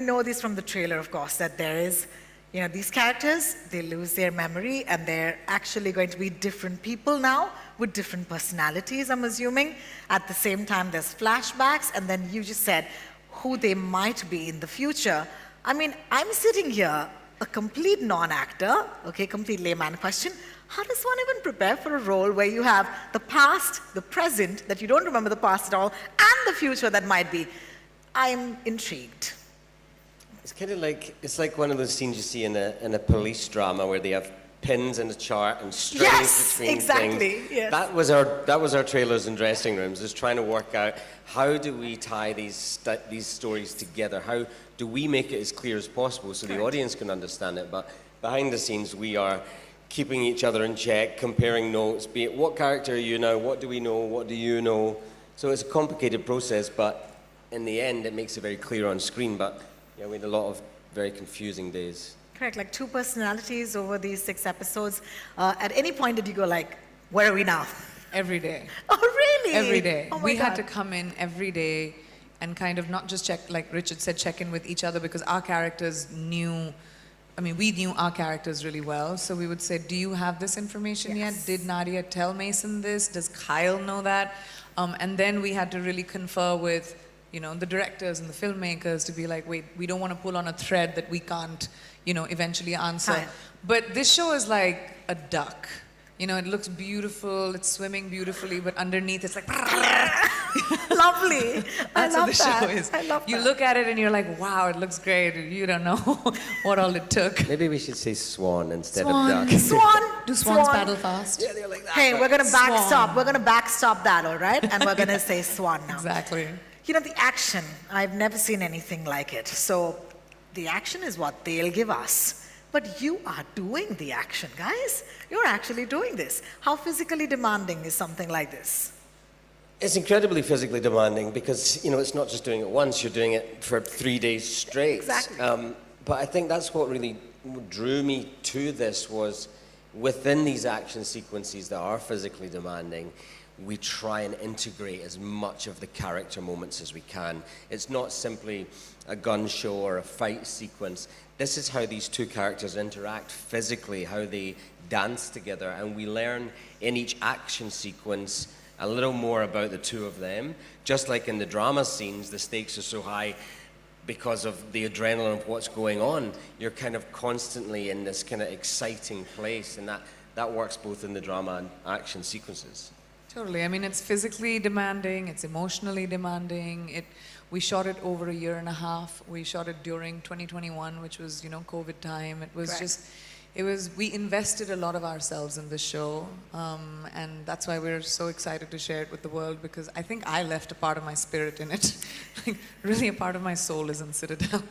know this from the trailer, of course, that there is, these characters, they lose their memory and they're actually going to be different people now with different personalities, I'm assuming. At the same time, there's flashbacks, and then you just said who they might be in the future. I mean, I'm sitting here, a complete non-actor, okay, complete layman question. How does one even prepare for a role where you have the past, the present, that you don't remember the past at all, and the future that might be? I'm intrigued. It's kind of like, it's like one of those scenes you see in a police drama where they have pins in a chart and strings between things. Yes. That was our trailers and dressing rooms, is trying to work out how do we tie these stories together? How do we make it as clear as possible so the audience can understand it? But behind the scenes, we are keeping each other in check, comparing notes, be it what character are you now, what do we know, what do you know? So it's a complicated process, but in the end, it makes it very clear on screen. But yeah, we had a lot of very confusing days. Correct, like 2 personalities over these 6 episodes. At any point did you go like, where are we now? Every day. Oh, really? Every day. Oh my we God. had to come in every day and kind of not just check, like Richard said, check in with each other, because our characters knew, we knew our characters really well. So we would say, do you have this information yet? Did Nadia tell Mason this? Does Kyle know that? And then we had to really confer with, the directors and the filmmakers to be like, wait, we don't want to pull on a thread that we can't, eventually answer. Right. But this show is like a duck. It looks beautiful, it's swimming beautifully, but underneath it's like Lovely. That's what the show is. I love you that. look at it and you're like, wow, it looks great. You don't know what all it took. Maybe we should say swan instead Swan. of duck. Swan. Do swans Swan. paddle fast? Yeah, they're like that. Hey, we're going to Swan. backstop. We're going to backstop that, all right? And we're going to say swan now. Exactly. The action, I've never seen anything like it. So the action is what they'll give us. But you are doing the action, guys. You're actually doing this. How physically demanding is something like this? It's incredibly physically demanding because, it's not just doing it once, you're doing it for 3 days straight. Exactly. But I think that's what really drew me to this was within these action sequences that are physically demanding, we try and integrate as much of the character moments as we can. It's not simply a gun show or a fight sequence. This is how these 2 characters interact physically, how they dance together, and we learn in each action sequence a little more about the 2 of them. Just like in the drama scenes, the stakes are so high because of the adrenaline of what's going on. You're kind of constantly in this kind of exciting place, and that works both in the drama and action sequences. Totally. It's physically demanding, it's emotionally demanding. We shot it over a year and a half. We shot it during 2021, which was, COVID time. It was we invested a lot of ourselves in this show. And that's why we're so excited to share it with the world, because I think I left a part of my spirit in it. Really a part of my soul is in Citadel.